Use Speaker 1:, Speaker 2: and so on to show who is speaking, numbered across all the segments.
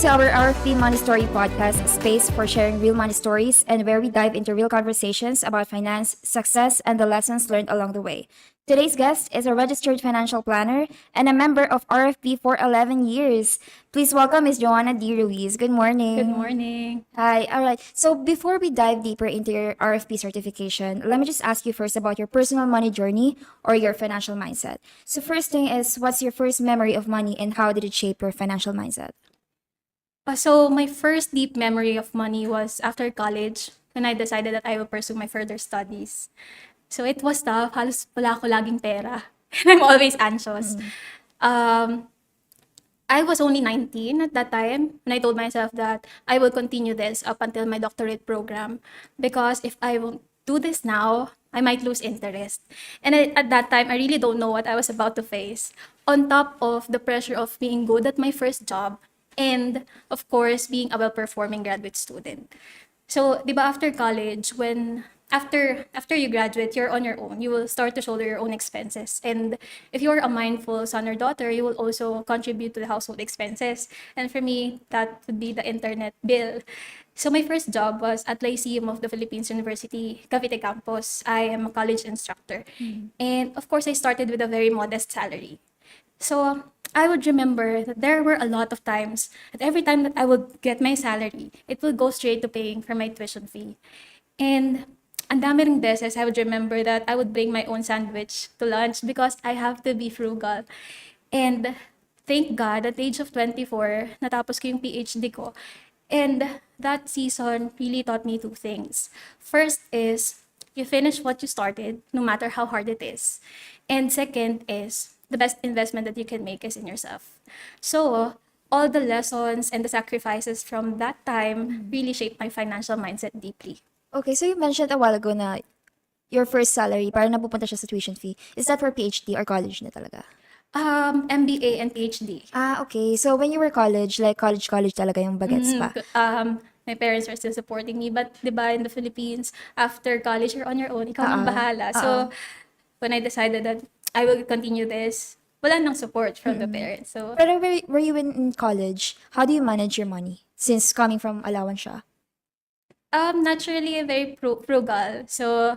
Speaker 1: to our RFP Money Story podcast, a space for sharing real money stories and where we dive into real conversations about finance, success, and the lessons learned along the way. Today's guest is a registered financial planner and a member of RFP for 11 years. Please welcome Ms. Jhoanna Ruiz. Good morning.
Speaker 2: Good morning.
Speaker 1: Hi. All right. So before we dive deeper into your RFP certification, let me just ask you first about your personal money journey or your financial mindset. So first thing is, what's your first memory of money and how did it shape your financial mindset?
Speaker 2: So my first deep memory of money was after college when I decided that I will pursue my further studies. So it was tough. Halos wala ako laging pera. And I'm always anxious. Um, I was only 19 at that time and I told myself that I will continue this up until my doctorate program because if I won't do this now, I might lose interest. And at that time, I really don't know what I was about to face. On top of the pressure of being good at my first job and, of course, being a well-performing graduate student. So, di ba after college, when after you graduate, you're on your own. You will start to shoulder your own expenses. And if you're a mindful son or daughter, you will also contribute to the household expenses. And for me, that would be the internet bill. So my first job was at Lyceum of the Philippines University, Cavite campus. I am a college instructor. And of course, I started with a very modest salary. So I would remember that there were a lot of times that every time that I would get my salary, it would go straight to paying for my tuition fee. And ang dami ring beses, I would remember that I would bring my own sandwich to lunch because I have to be frugal. And thank God, at the age of 24, natapos ko yung PhD ko. And that season really taught me two things. First is, you finish what you started, no matter how hard it is. And second is, the best investment that you can make is in yourself. So, all the lessons and the sacrifices from that time really shaped my financial mindset deeply.
Speaker 1: Okay, so you mentioned a while ago na your first salary, parang napupunta siya sa tuition fee. Is that for PhD or college na talaga?
Speaker 2: MBA and PhD.
Speaker 1: Okay. So when you were college, like college talaga yung bagets pa.
Speaker 2: My parents are still supporting me. But, di ba, in the Philippines, after college, you're on your own. Ikaw nang bahala. So, when I decided that I will continue this, wala nang support from the parents. So,
Speaker 1: Pero were you in college, how do you manage your money? Since coming from allowance siya.
Speaker 2: naturally, very frugal. So,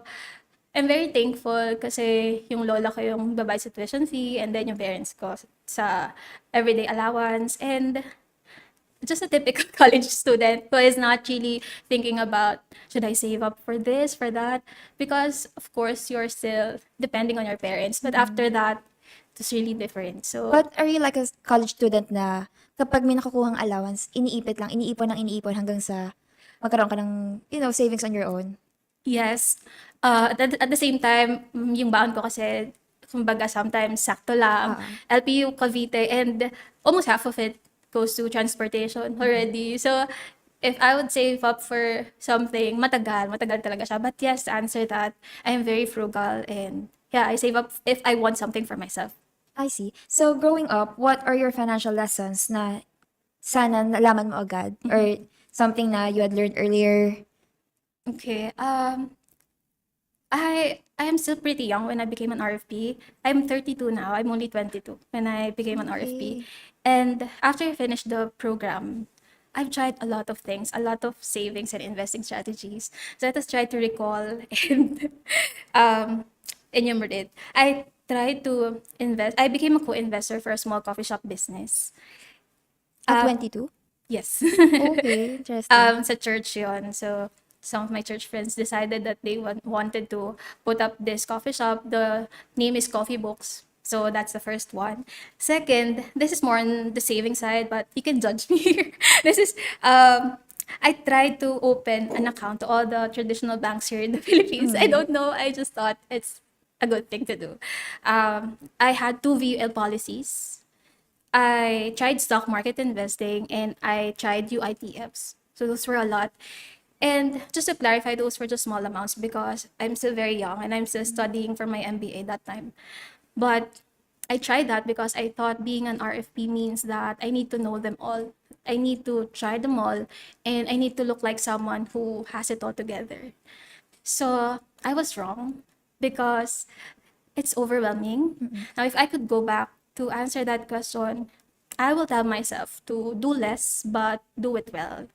Speaker 2: I'm very thankful kasi yung lola ko yung babayad sa tuition fee and then yung parents ko sa everyday allowance. And just a typical college student who is not really thinking about, should I save up for this, for that? Because, of course, you're still depending on your parents. But after that, it's really different. So,
Speaker 1: But are you like a college student na kapag may nakukuhang allowance, iniipon hanggang sa magkaroon ka ng, savings on your own?
Speaker 2: yes. At the same time, yung baon ko kasi, kumbaga, sometimes sakto lang. LPU Cavite, and almost half of it goes to transportation already. So, if I would save up for something, matagal talaga siya. But yes, to answer that, I am very frugal and yeah, I save up if I want something for myself.
Speaker 1: I see. So growing up, what are your financial lessons na sana nalaman mo agad? Or something na you had learned earlier?
Speaker 2: Okay. I am still pretty young when I became an RFP. I'm 32 now. I'm only 22 when I became an RFP. And after I finished the program, I've tried a lot of things, a lot of savings and investing strategies. So let us try to recall and enumerate. I tried to invest. I became a co-investor for a small coffee shop business.
Speaker 1: At 22?
Speaker 2: Yes.
Speaker 1: Okay, interesting.
Speaker 2: Sa church yun. So, some of my church friends decided that they wanted to put up this coffee shop. The name is Coffee Books. So, that's the first one. Second, this is more on the saving side, but you can judge me here. This is, I tried to open an account to all the traditional banks here in the Philippines. I don't know. I just thought it's a good thing to do. I had two VUL policies. I tried stock market investing and I tried UITFs. So those were a lot. And just to clarify, those were just small amounts because I'm still very young and I'm still studying for my MBA that time. But I tried that because I thought being an RFP means that I need to know them all. I need to try them all and I need to look like someone who has it all together. So I was wrong because it's overwhelming. Now, if I could go back to answer that question, I will tell myself to do less but do it well.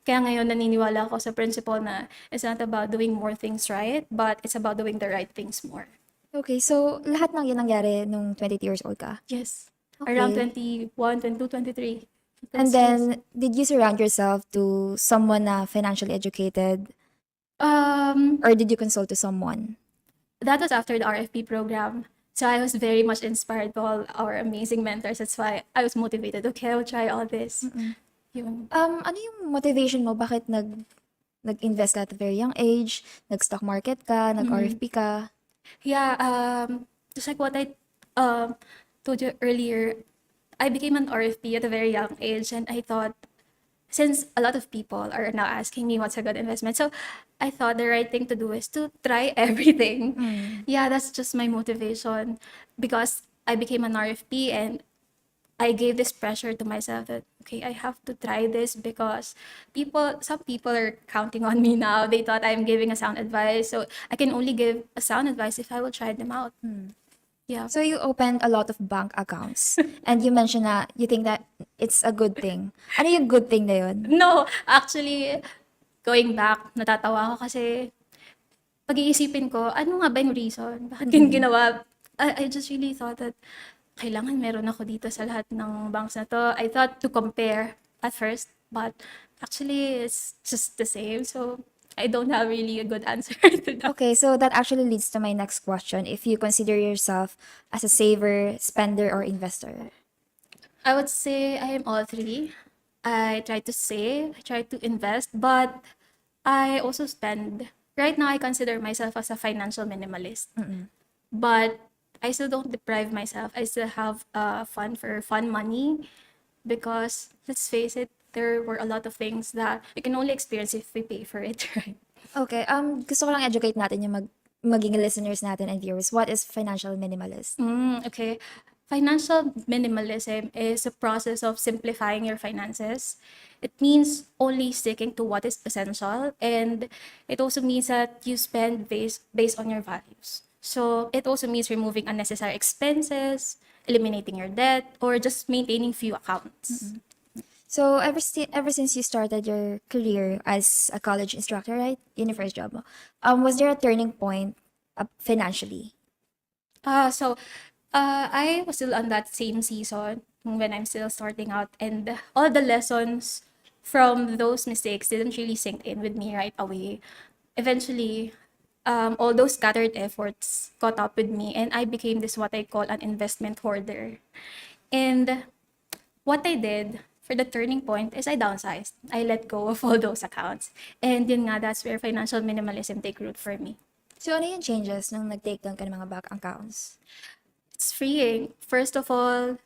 Speaker 2: Kaya ngayon naniniwala ako sa principle na it's not about doing more things right, but it's about doing the right things more.
Speaker 1: Okay, so lahat ng yun nangyari nung 22 years old ka?
Speaker 2: Yes. Around
Speaker 1: Okay.
Speaker 2: 21, 22, 23.
Speaker 1: And
Speaker 2: Those years.
Speaker 1: then, did you surround yourself to someone na financially educated?
Speaker 2: Um,
Speaker 1: Or did you consult to someone?
Speaker 2: that was after the RFP program. So I was very much inspired by all our amazing mentors. That's why I was motivated. Okay, I'll try all this. Yun.
Speaker 1: Ano yung motivation mo? Bakit nag-invest ka at a very young age? Nag-stock market ka? Nag-RFP ka?
Speaker 2: Yeah, just like what I told you earlier, I became an RFP at a very young age, and I thought, since a lot of people are now asking me what's a good investment, so I thought the right thing to do is to try everything. Yeah, that's just my motivation, because I became an RFP and I gave this pressure to myself that okay, I have to try this because some people are counting on me now. They thought I'm giving a sound advice, so I can only give a sound advice if I will try them out. Yeah.
Speaker 1: So you opened a lot of bank accounts. And you mentioned na you think that it's a good thing. Ano yung good thing na yun?
Speaker 2: No, actually, going back, natatawa ako kasi pag-iisipin ko, ano nga ba yung reason? Bakit ko ginawa? I just really thought that kailangan meron ako dito sa lahat ng banks na to. I thought to compare at first, but actually, it's just the same. So, I don't have really a good answer to that.
Speaker 1: Okay, so that actually leads to my next question. If you consider yourself as a saver, spender, or investor?
Speaker 2: I would say I am all three. I try to save, I try to invest, but I also spend. Right now, I consider myself as a financial minimalist. But I still don't deprive myself. I still have fun for fun money because let's face it, there were a lot of things that we can only experience if we pay for it, right?
Speaker 1: Okay, gusto ko lang educate natin yung maging listeners natin and viewers. What is financial minimalist?
Speaker 2: Okay. Financial minimalism is a process of simplifying your finances. It means only sticking to what is essential, and it also means that you spend based on your values. So it also means removing unnecessary expenses, eliminating your debt, or just maintaining few accounts.
Speaker 1: So ever since you started your career as a college instructor, right? Yun yung first job mo. Was there a turning point financially?
Speaker 2: I was still on that same season when I'm still starting out, and all the lessons from those mistakes didn't really sink in with me right away. Eventually, all those scattered efforts caught up with me, and I became this what I call an investment hoarder. And what I did for the turning point is I downsized. I let go of all those accounts. And yun nga, that's where financial minimalism take root for me.
Speaker 1: So ano yung changes nung nag-take down ka ng mga bank accounts?
Speaker 2: It's freeing. First of all,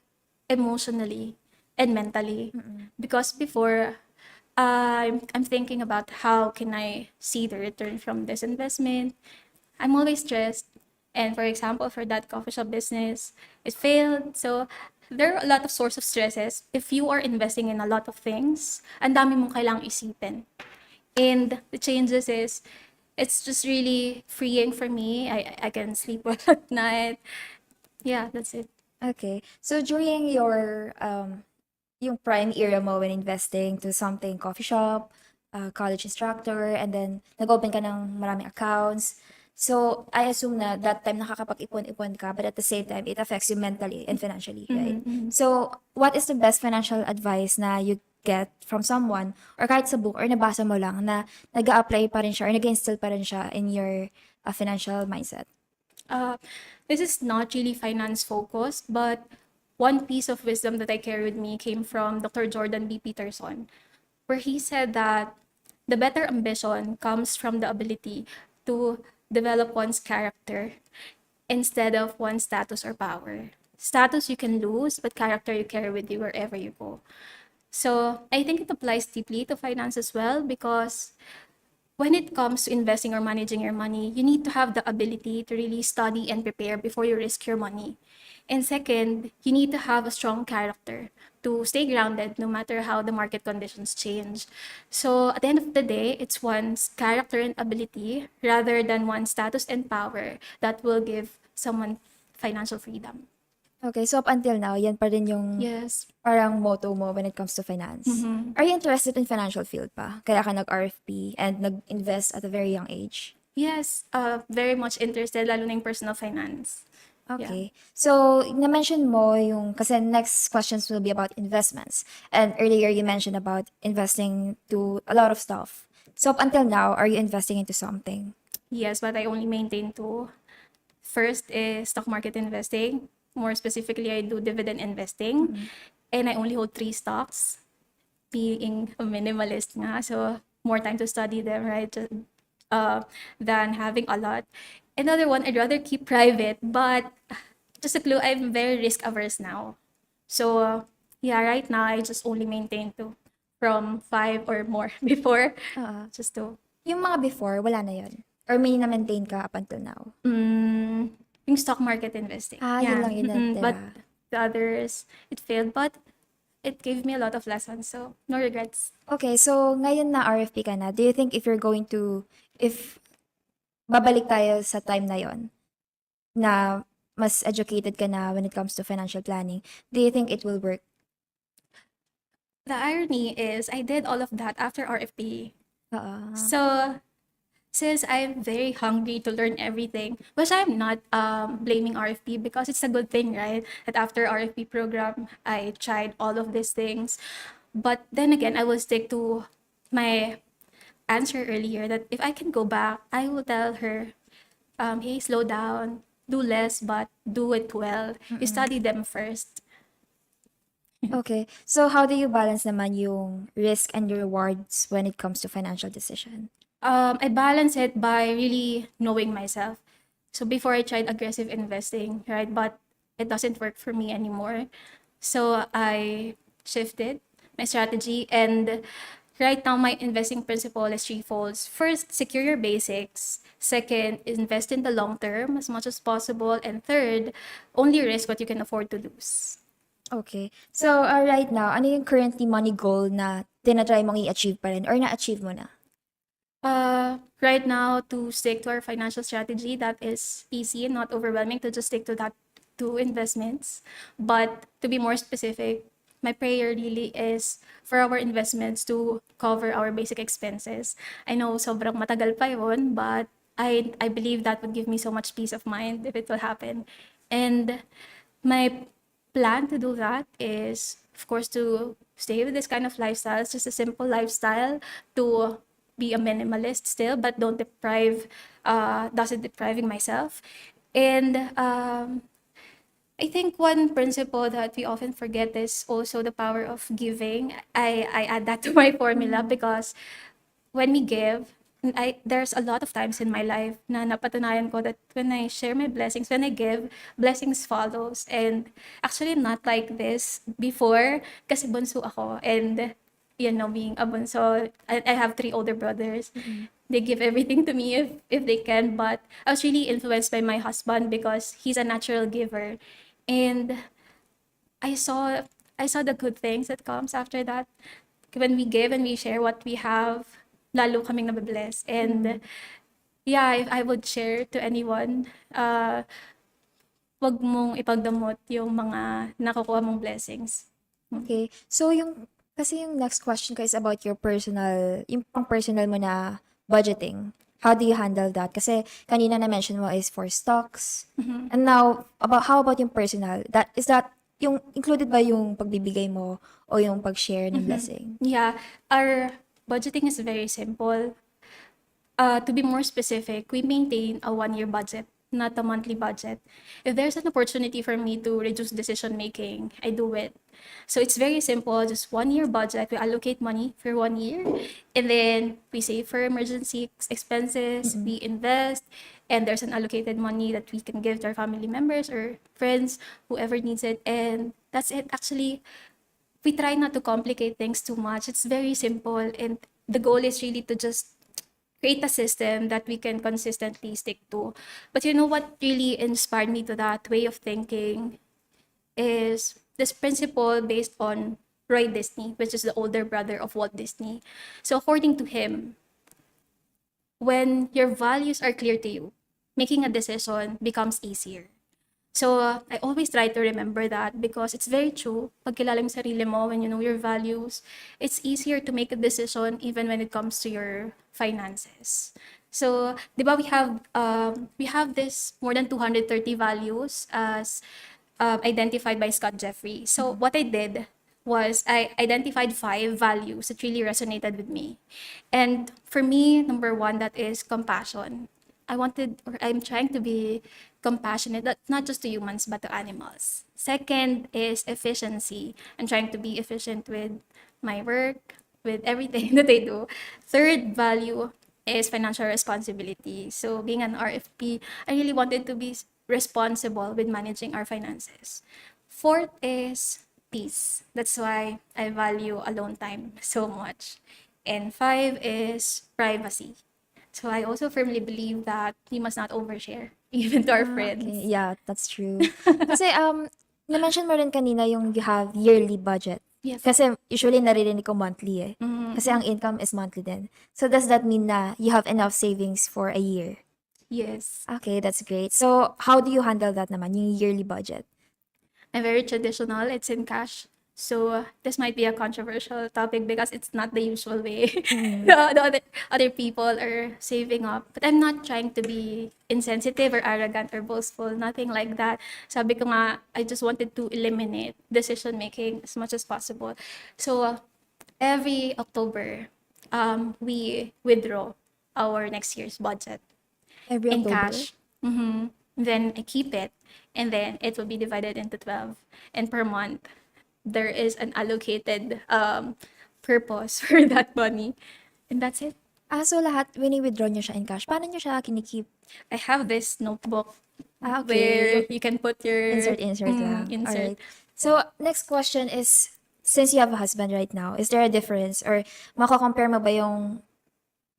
Speaker 2: emotionally and mentally. Because before, I'm thinking about how can I see the return from this investment. I'm always stressed. And for example, for that coffee shop business, it failed. So there are a lot of source of stresses. If you are investing in a lot of things, ang dami mong kailangang isipin. And the changes is, it's just really freeing for me. I can sleep well at night. Yeah, that's it.
Speaker 1: Okay. So during your yung prime era mo when investing to something coffee shop, college instructor, and then nag-open ka ng maraming accounts. So I assume na that time nakakapag-ipon-ipon ka, but at the same time, it affects you mentally and financially, right? So what is the best financial advice na you get from someone or kahit sa book or nabasa mo lang na nag-a-apply pa rin siya or nag-instill pa rin siya in your financial mindset?
Speaker 2: This is not really finance focused, but one piece of wisdom that I carry with me came from Dr. Jordan B. Peterson, where he said that the better ambition comes from the ability to develop one's character instead of one's status or power. Status you can lose, but character you carry with you wherever you go. So I think it applies deeply to finance as well, because when it comes to investing or managing your money, you need to have the ability to really study and prepare before you risk your money. And second, you need to have a strong character to stay grounded no matter how the market conditions change. So at the end of the day, it's one's character and ability rather than one's status and power that will give someone financial freedom.
Speaker 1: Okay, so up until now, yan pa rin yung
Speaker 2: Yes.
Speaker 1: parang motto mo when it comes to finance.
Speaker 2: Mhm.
Speaker 1: Are you interested in financial field pa? Kaya ka nag-RFP and nag-invest at a very young age?
Speaker 2: Yes, very much interested, lalo na yung personal finance. Yeah.
Speaker 1: Okay. So, na-mention mo yung, kasi next questions will be about investments. And earlier you mentioned about investing to a lot of stuff. So, up until now, are you investing into something?
Speaker 2: Yes, but I only maintain two. First is stock market investing. More specifically, I do dividend investing. And I only hold three stocks, being a minimalist nga. So, more time to study them, right? Than having a lot. Another one, I'd rather keep private, but just a clue, I'm very risk averse now. So, yeah, right now, I just only maintain two from five or more before. Just to,
Speaker 1: Yung mga before, wala na yun? Or may na-maintain ka up until now?
Speaker 2: yung stock market investing.
Speaker 1: Yun
Speaker 2: Yeah.
Speaker 1: lang yun
Speaker 2: But
Speaker 1: natira.
Speaker 2: the others, it failed, but it gave me a lot of lessons. So, no regrets.
Speaker 1: Okay, so ngayon na RFP ka na, do you think if you're going to, if babalik tayo sa time na yon na mas educated ka na when it comes to financial planning, do you think it will work?
Speaker 2: The irony is, I did all of that after RFP.
Speaker 1: Oo.
Speaker 2: So, since I'm very hungry to learn everything, which I'm not blaming RFP because it's a good thing, right? That after RFP program, I tried all of these things. But then again, I will stick to my answer earlier that if I can go back, I will tell her, hey, slow down, do less, but do it well. You study them first.
Speaker 1: Okay. So how do you balance naman yung risk and rewards when it comes to financial decision?
Speaker 2: I balance it by really knowing myself. So before I tried aggressive investing, right? But it doesn't work for me anymore. So I shifted my strategy, and right now my investing principle is threefold. First, secure your basics. Second, invest in the long term as much as possible. And third, only risk what you can afford to lose.
Speaker 1: Okay. So right now, ano yung currently money goal na tinatry mong i-achieve pa rin or na-achieve mo na?
Speaker 2: Right now, to stick to our financial strategy, that is easy and not overwhelming to just stick to that two investments. But to be more specific, my prayer really is for our investments to cover our basic expenses. I know sobrang matagal pa yun, but I believe that would give me so much peace of mind if it will happen. And my plan to do that is, of course, to stay with this kind of lifestyle. It's just a simple lifestyle to be a minimalist still, but don't deprive, doesn't depriving myself. And I think one principle that we often forget is also the power of giving. I add that to my formula because when we give, there's a lot of times in my life na napatunayan ko that when I share my blessings, when I give, blessings follows. And actually not like this before kasi bunso ako. And being a bunso, I have three older brothers. They give everything to me if they can, but I was really influenced by my husband because he's a natural giver. And I saw I saw the good things that comes after that. When we give and we share what we have, lalo kaming nabibless. And yeah, if I would share to anyone, wag mong ipagdamot yung mga nakukuha mong blessings.
Speaker 1: Okay. So kasi yung next question ko is about your personal, yung pang personal mo na budgeting. How do you handle that? Kasi kanina na-mention mo is for stocks. And now, how about yung personal? Is that, yung included ba yung pagbibigay mo o yung pag-share ng blessing?
Speaker 2: Yeah, our budgeting is very simple. To be more specific, we maintain a 1-year budget, not a monthly budget. If there's an opportunity for me to reduce decision making, I do it. So it's very simple, just 1-year budget. We allocate money for 1 year, and then we save for emergency expenses, we invest, and there's an allocated money that we can give to our family members or friends, whoever needs it. And that's it. Actually, we try not to complicate things too much. It's very simple, and the goal is really to just create a system that we can consistently stick to. But you know what really inspired me to that way of thinking is this principle based on Roy Disney, which is the older brother of Walt Disney. So according to him, when your values are clear to you, making a decision becomes easier. So, I always try to remember that because it's very true. Pag kilala mo yung sarili mo, when you know your values, it's easier to make a decision even when it comes to your finances. So, di ba we have this more than 230 values as identified by Scott Jeffrey. So, what I did was I identified 5 values that really resonated with me. And for me, number one, that is compassion. I'm trying to be compassionate, not just to humans, but to animals. Second is efficiency. I'm trying to be efficient with my work, with everything that I do. Third value is financial responsibility. So being an RFP, I really wanted to be responsible with managing our finances. Fourth is peace. That's why I value alone time so much. And 5 is privacy. So I also firmly believe that we must not overshare, even to our
Speaker 1: Okay.
Speaker 2: friends.
Speaker 1: Yeah, that's true. Kasi, na-mention mo rin kanina yung you have yearly budget.
Speaker 2: Yes.
Speaker 1: Kasi usually naririnig ko monthly eh.
Speaker 2: Mm,
Speaker 1: Kasi ang income is monthly din. So does that mean na you have enough savings for a year?
Speaker 2: yes.
Speaker 1: Okay, that's great. So how do you handle that naman, yung yearly budget?
Speaker 2: I'm very traditional. It's in cash. So this might be a controversial topic because it's not the usual way the other people are saving up. But I'm not trying to be insensitive or arrogant or boastful. Nothing like that. Sabi ko nga, I just wanted to eliminate decision making as much as possible. So every October, we withdraw our next year's budget
Speaker 1: Every
Speaker 2: in
Speaker 1: October?
Speaker 2: cash. Then I keep it, and then it will be divided into 12. And per month, there is an allocated purpose for that money. And that's it.
Speaker 1: So lahat, wini-withdraw nyo siya in cash. Paano nyo siya kinikip?
Speaker 2: I have this notebook
Speaker 1: Okay.
Speaker 2: where you can put your
Speaker 1: Insert lang.
Speaker 2: insert.
Speaker 1: Alright. So, next question is, since you have a husband right now, is there a difference or mako-compare mo ba yung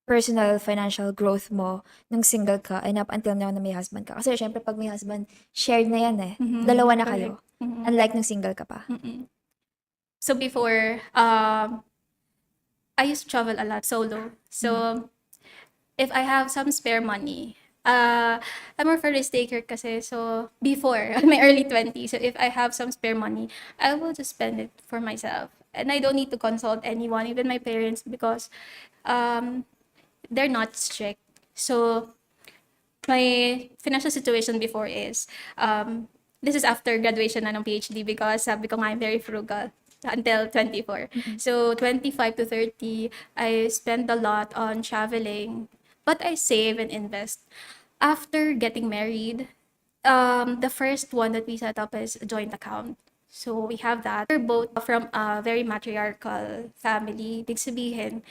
Speaker 1: personal financial growth mo nung single ka and up until now na may husband ka? Kasi syempre pag may husband, shared na yan eh. Dalawa na kayo. Unlike nung single ka pa.
Speaker 2: So before, I used to travel a lot solo. So if I have some spare money, I'm more for risk taker kasi. So before, in my early 20s, so if I have some spare money, I will just spend it for myself. And I don't need to consult anyone, even my parents, because they're not strict. So my financial situation before is, this is after graduation na ng PhD because sabi ko nga I'm very frugal until 24. So 25 to 30, I spend a lot on traveling, but I save and invest. After getting married, the first one that we set up is a joint account. So we have that. We're both from a very matriarchal family. Ibig sabihin,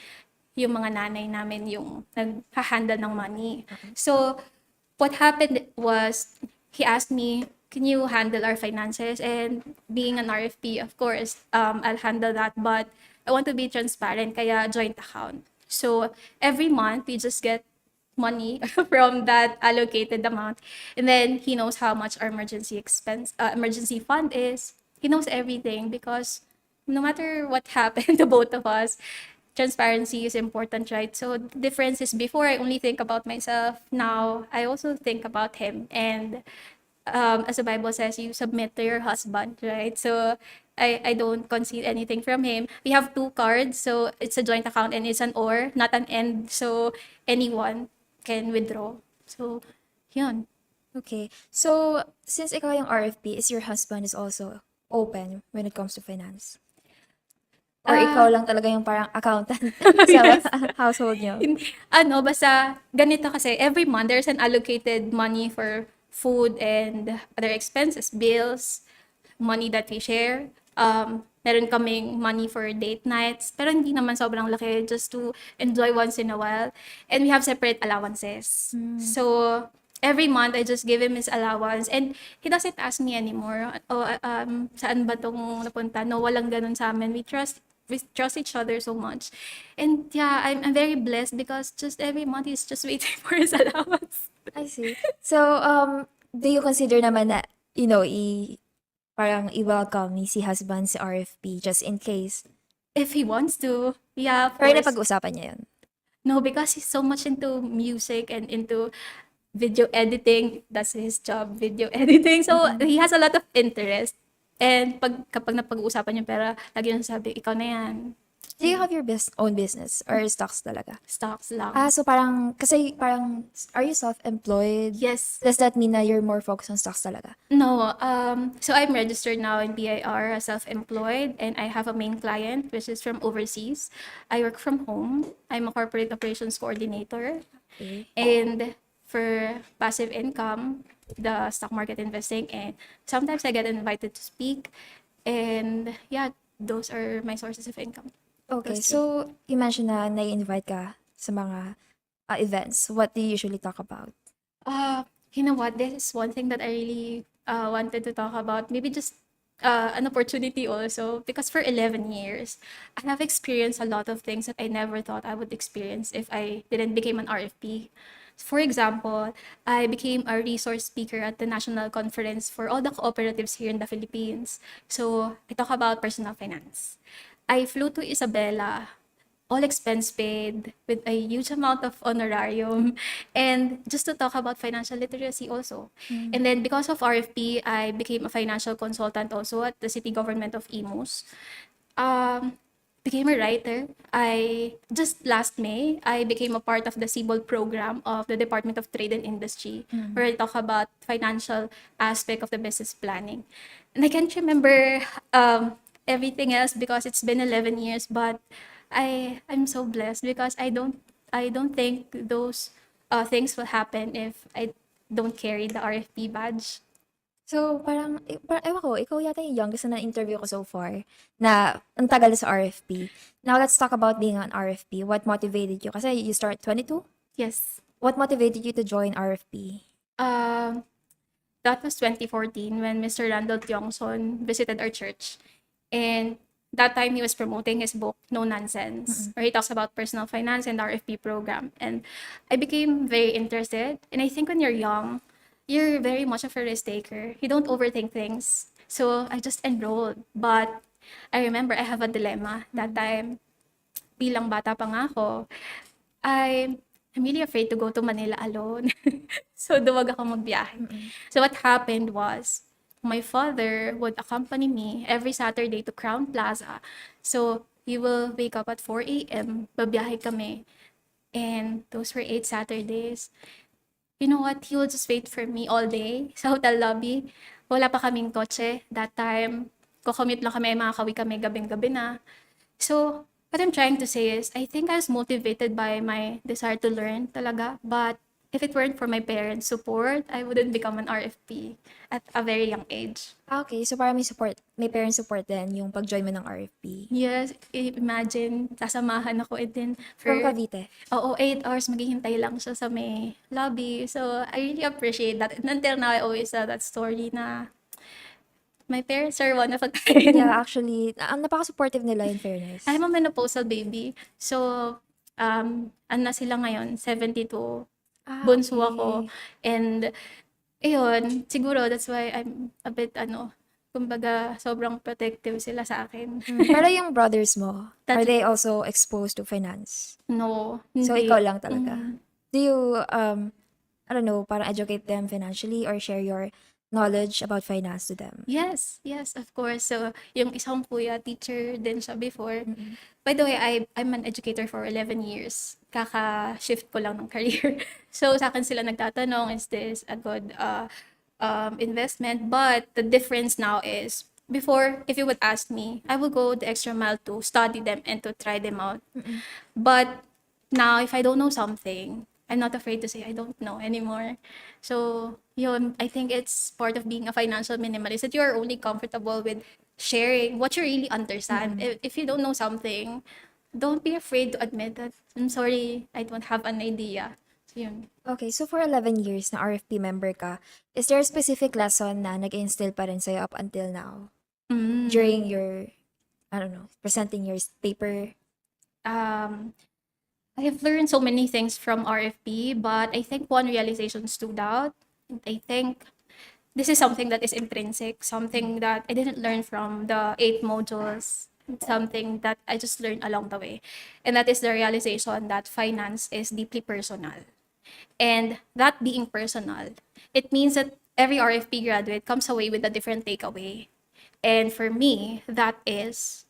Speaker 2: yung mga nanay namin yung nag-handle ng money. So what happened was, he asked me, can you handle our finances? And being an RFP, of course, I'll handle that. But I want to be transparent, kaya joint account. So every month, we just get money from that allocated amount. And then he knows how much our emergency fund is. He knows everything because no matter what happened to both of us, transparency is important, right? So the difference is before I only think about myself. Now I also think about him. And as the Bible says, you submit to your husband, right? So I don't concede anything from him. We have 2 cards, so it's a joint account and it's an or, not an and. So anyone can withdraw. So yun.
Speaker 1: Okay. So, since ikaw yung RFP, is your husband is also open when it comes to finance? Or ikaw lang talaga yung parang accountant sa household nyo?
Speaker 2: Basta ganito kasi, every month there's an allocated money for food and other expenses, bills, money that we share. Meron kaming money for date nights, pero hindi naman sobrang laki, just to enjoy once in a while. And we have separate allowances. So every month I just give him his allowance and he doesn't ask me anymore, saan ba tong napunta? No, walang ganun sa amin. We trust each other so much. And yeah, I'm very blessed because just every month he's just waiting for his allowance.
Speaker 1: I see. So, do you consider naman na, parang i-welcome ni si husband sa RFP just in case?
Speaker 2: If he wants to, yeah, of
Speaker 1: Pero
Speaker 2: course.
Speaker 1: napag-usapan niya yun?
Speaker 2: No, because he's so much into music and into video editing. That's his job, video editing. So, he has a lot of interest. And kapag napag-uusapan yung pera, lagi yung sabi, ikaw na yan.
Speaker 1: Do you have your own business or stocks talaga?
Speaker 2: Stocks lang.
Speaker 1: So parang, kasi parang, are you self-employed?
Speaker 2: Yes.
Speaker 1: Does that mean na you're more focused on stocks talaga?
Speaker 2: No, so I'm registered now in BIR as self-employed, and I have a main client which is from overseas. I work from home. I'm a corporate operations coordinator.
Speaker 1: Okay.
Speaker 2: And for passive income, the stock market investing, and sometimes I get invited to speak. And yeah, those are my sources of income.
Speaker 1: Okay,
Speaker 2: Those
Speaker 1: so you mentioned na nai-invite ka sa mga events. What do you usually talk about?
Speaker 2: You know what? This is one thing that I really wanted to talk about. Maybe just an opportunity also, because for 11 years, I have experienced a lot of things that I never thought I would experience if I didn't become an RFP. For example, I became a resource speaker at the national conference for all the cooperatives here in the Philippines. So I talk about personal finance. I flew to Isabela, all expense paid, with a huge amount of honorarium, and just to talk about financial literacy also. And then because of RFP, I became a financial consultant also at the city government of Imus. Um, Became a writer. I just last May, I became a part of the CBOL program of the Department of Trade and Industry, where I talk about financial aspect of the business planning. And I can't remember everything else because it's been 11 years, but I'm so blessed because I don't think those things will happen if I don't carry the RFP badge.
Speaker 1: So parang, ewan ko, ikaw yata yung youngest na na-interview ko so far na ang tagal sa RFP. Now let's talk about being an RFP. What motivated you? Kasi you start 22?
Speaker 2: Yes.
Speaker 1: What motivated you to join RFP?
Speaker 2: Um, that was 2014 when Mr. Randall Tiongson visited our church. And that time he was promoting his book, No Nonsense, where he talks about personal finance and the RFP program. And I became very interested. And I think when you're young, you're very much of a risk taker. You don't overthink things. So I just enrolled. But I remember I have a dilemma that time. Bilang bata pa nga ako, I'm really afraid to go to Manila alone. So duwag ako magbiyahe. So what happened was, my father would accompany me every Saturday to Crown Plaza. So he will wake up at 4 a.m., babiyahe kami. And those were 8 Saturdays. You know what? He will just wait for me all day sa hotel lobby. Wala pa kaming kotse that time. Kukommute lang kami, makakawi kami gabing-gabi na. So, what I'm trying to say is, I think I was motivated by my desire to learn talaga. But if it weren't for my parents' support, I wouldn't become an RFP at a very young age.
Speaker 1: Okay, so parang may parent support din yung pag-join mo ng RFP.
Speaker 2: Yes, imagine, sasamahan ako and then
Speaker 1: From Cavite.
Speaker 2: Oo, 8 hours maghihintay lang siya sa may lobby. So, I really appreciate that. And until now, I always tell that story na my parents are one of a kind.
Speaker 1: Yeah, actually, ang napaka-supportive nila in fairness.
Speaker 2: I'm a menopausal baby. So, ano na sila ngayon? 72. Bunso ako. And, ayun, siguro that's why I'm a bit, kumbaga, sobrang protective sila sa akin.
Speaker 1: Pero yung brothers mo, are
Speaker 2: That's-
Speaker 1: they also exposed to finance?
Speaker 2: No,
Speaker 1: So,
Speaker 2: hindi.
Speaker 1: ikaw lang talaga. Do you, I don't know, parang educate them financially or share your knowledge about finance to them?
Speaker 2: Yes, of course. So, yung isang kuya, teacher din siya before. By the way, I'm an educator for 11 years. Kaka-shift ko lang ng career. So, sa akin sila nagtatanong, is this a good investment? But the difference now is, before, if you would ask me, I would go the extra mile to study them and to try them out. But now, if I don't know something, I'm not afraid to say I don't know anymore. So, yun, I think it's part of being a financial minimalist that you are only comfortable with sharing what you really understand. If you don't know something, don't be afraid to admit that, I'm sorry, I don't have an idea. So, yun.
Speaker 1: Okay, so for 11 years na RFP member ka, is there a specific lesson na nag-instill pa rin sa'yo up until now? During your, I don't know, presenting your paper?
Speaker 2: I have learned so many things from RFP, but I think one realization stood out. I think this is something that is intrinsic, something that I didn't learn from the 8 modules, something that I just learned along the way. And that is the realization that finance is deeply personal. And that being personal, it means that every RFP graduate comes away with a different takeaway. And for me, that is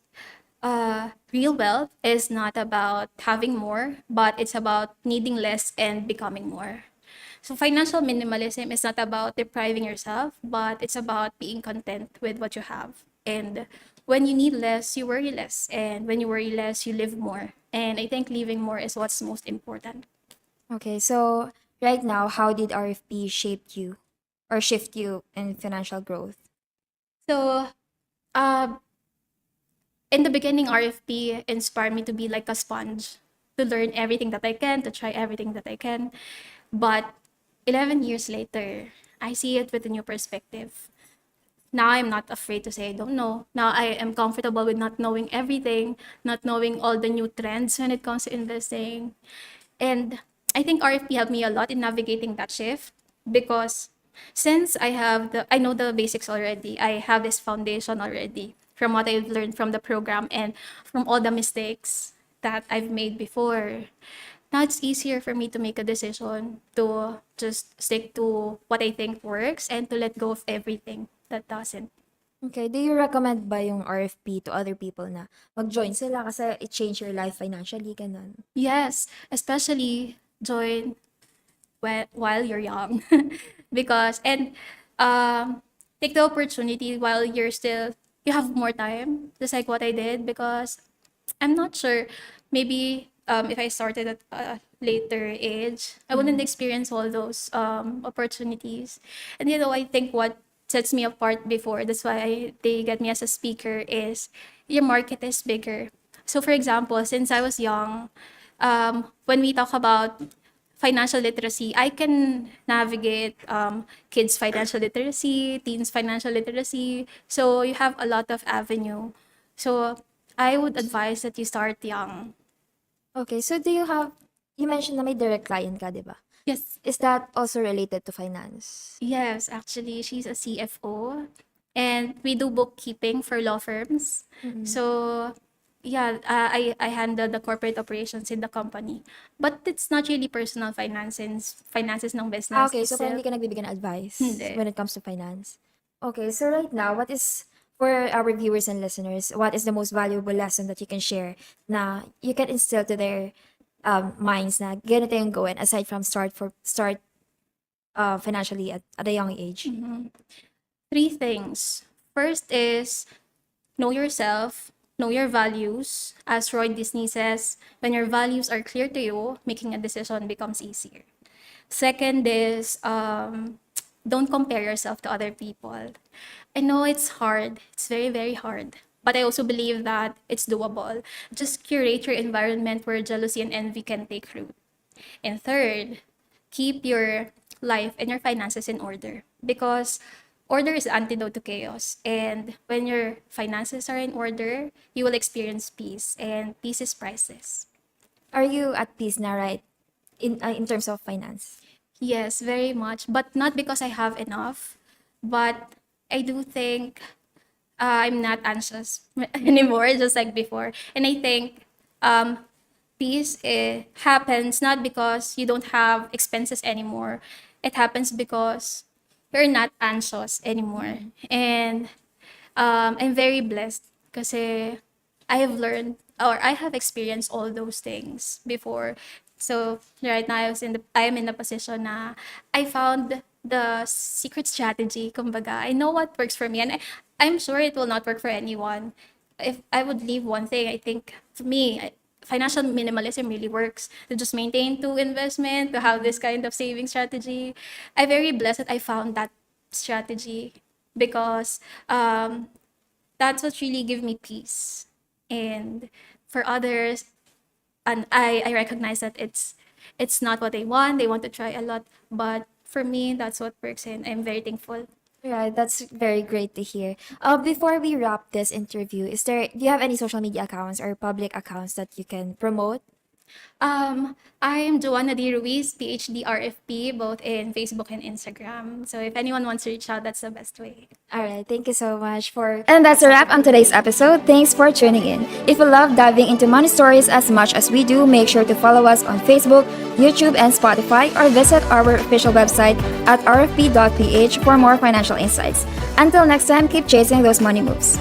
Speaker 2: real wealth is not about having more, but it's about needing less and becoming more. So financial minimalism is not about depriving yourself, but it's about being content with what you have. And when you need less, you worry less. And when you worry less, you live more. And I think living more is what's most important.
Speaker 1: Okay, so right now, how did RFP shape you or shift you in financial growth?
Speaker 2: So uh, in the beginning, RFP inspired me to be like a sponge, to learn everything that I can, to try everything that I can. But 11 years later, I see it with a new perspective. Now I'm not afraid to say I don't know. Now I am comfortable with not knowing everything, not knowing all the new trends when it comes to investing. And I think RFP helped me a lot in navigating that shift because since I know the basics already. I have this foundation already from what I've learned from the program and from all the mistakes that I've made before. Now it's easier for me to make a decision to just stick to what I think works and to let go of everything that doesn't.
Speaker 1: Okay, do you recommend ba yung RFP to other people na mag-join sila kasi it change your life financially, ganun?
Speaker 2: Yes, especially join while you're young because and um take the opportunity while you have more time, just like what I did, because I'm not sure, maybe if I started at a later age I wouldn't experience all those opportunities. And I think what sets me apart before, that's why they get me as a speaker, is your market is bigger. So for example, since I was young, when we talk about financial literacy, I can navigate kids' financial literacy, teens' financial literacy. So you have a lot of avenue. So I would advise that you start young.
Speaker 1: Okay, so you mentioned na may direct client ka, di ba?
Speaker 2: Yes,
Speaker 1: Is that also related to finance?
Speaker 2: yes, actually, she's a CFO, and we do bookkeeping for law firms. So yeah, I handle the corporate operations in the company. But it's not really personal finances ng
Speaker 1: Ah,
Speaker 2: business.
Speaker 1: okay,
Speaker 2: It's
Speaker 1: so parang
Speaker 2: still,
Speaker 1: hindi ka nagbibigay ng advice
Speaker 2: hindi.
Speaker 1: when it comes to finance. Okay, so right now, for our viewers and listeners, what is the most valuable lesson that you can share na you can instill to their minds na ganito yung gawin aside from start financially at a young age?
Speaker 2: Three things. First is know yourself, know your values. As Roy Disney says, when your values are clear to you, making a decision becomes easier. Second is don't compare yourself to other people. I know it's hard. It's very, very hard. But I also believe that it's doable. Just curate your environment where jealousy and envy can take root. And third, keep your life and your finances in order because order is the antidote to chaos. And when your finances are in order, you will experience peace, and peace is priceless.
Speaker 1: Are you at peace na, right? In terms of finance?
Speaker 2: Yes, very much. But not because I have enough, but I do think I'm not anxious anymore, just like before. And I think um, peace happens not because you don't have expenses anymore. It happens because you're not anxious anymore. And I'm very blessed because I have learned or I have experienced all those things before. So right now I am in the position na I found the secret strategy. Kumbaga, I know what works for me, and I'm sure it will not work for anyone. If I would leave one thing, I think for me, financial minimalism really works to just maintain to investment, to have this kind of saving strategy. I'm very blessed that I found that strategy because that's what really give me peace. And for others, and I recognize that it's not what they want. They want to try a lot, but for me, that's what works, and I'm very thankful.
Speaker 1: Right, that's very great to hear. Before we wrap this interview, do you have any social media accounts or public accounts that you can promote?
Speaker 2: I am Jhoanna Ruiz, PhD RFP, both in Facebook and Instagram. So if anyone wants to reach out, that's the best way.
Speaker 1: All right, thank you so much for. And that's a wrap on today's episode. Thanks for tuning in. If you love diving into money stories as much as we do, make sure to follow us on Facebook, YouTube, and Spotify, or visit our official website at rfp.ph for more financial insights. Until next time, keep chasing those money moves.